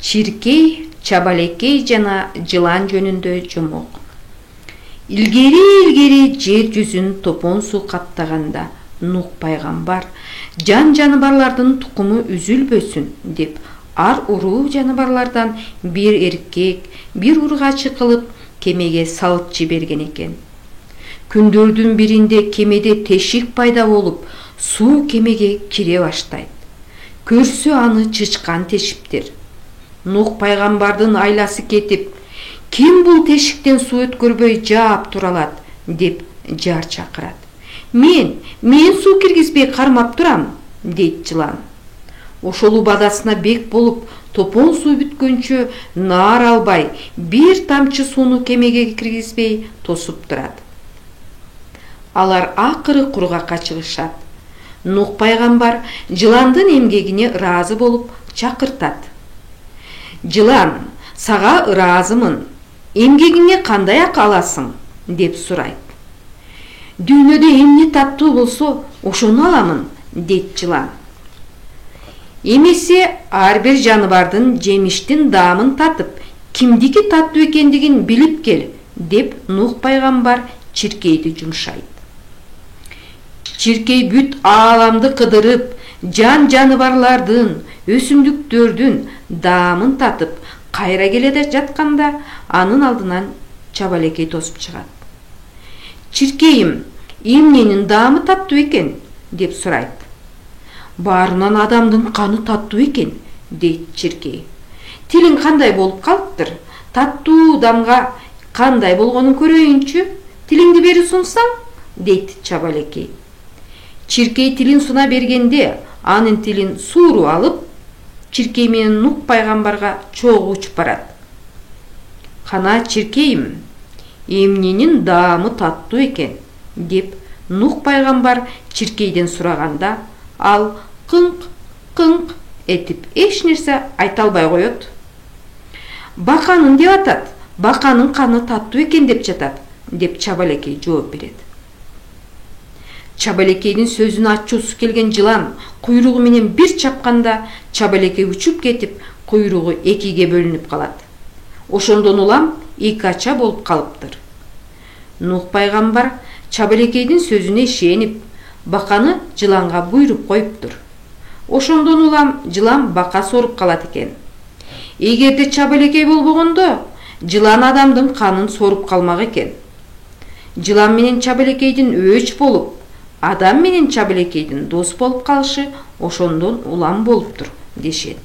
Чиркей, чабалекей жана жылан жөнүндө жомок. Илгери жер жүзүн топон суу каптаганда Нух пайгамбар жан жаныбарлардын тукуму үзүлбөсүн деп ар уруу жаныбарлардан бир эркек, бир ургачы кылып кемеге салып жиберген экен. Күндөрдүн биринде кемеде тешик пайда болуп, суу кемеге кире баштайт. Көрсө аны чычкан тешиптир. Нух пайгамбардын айласы кетип, ким бул тешиктен суу өткөрбөй жаап тура алат деп жар чакырат. Мен суу киргизбей кармап турам, дейт жылан. Ошол убадасына бек болуп, топон суу бүткөнчө наар албай, бир тамчы сууну кемеге киргизбей тосуп турат. Алар акыры кургакка чыгышат. Нух пайгамбар жыландын эмгегине ыраазы болуп чакыртат. Жылан, сага ыраазымын. Эмгегиңе кандай акы аласың? Деп сурайт. Дүйнөдө эмне таттуу болсо, ошону аламын, дейт жылан. Эмесе ар бир жаныбардын жемиштин даамын татып, кимдики таттуу экендигин билип кел, деп Нух пайгамбар чиркейди жумшайт. Чиркей бүт ааламды кыдырып, жан жаныбарлардын, өсүмдүктөрдүн даамын татып, кайра келе жатканда анын алдынан чабалекей тосуп чыгат. Чиркейим, эмненин даамы таттуу экен? Деп сурайт. Баарынан адамдын каны таттуу экен, дейт чиркей. Тилиң кандай болуп калыптыр? Таттуу дамга кандай болгонун көрөйүнчү? Тилиңди бери сунсаң, дейт чабалекей. Чиркей тилин суна бергенде, анын тилин сууру алып, чиркей менен Нух пайгамбарга чогуу учуп барат. Кана чиркейим, эмненин даамы таттуу экен? Деп Нух пайгамбар чиркейден сураганда, ал кыңк этип эч нерсе айта албай коет. Баканын деп атат, баканын каны таттуу экен деп жатат, деп чабалекей жооп берет. Чабалекейдин сөзүнө ачуусу келген жылан куйругу менен бир чапканда чабалекей учуп кетип, куйругу экиге бөлүнүп калат. Ошондон улам эки ача болуп калыптыр. Нух пайгамбар чабалекейдин сөзүнө ишенип, баканы жыланга буйруп коюптур. Ошондон улам жылан бака соруп калат экен. Эгерде чабалекей болбогондо, жылан адамдын канын соруп калмак экен. Жылан менен чабалекейдин өч болуп, адам менен чабалекейдин дос болуп калышы ошондон улам болуптур, дешет.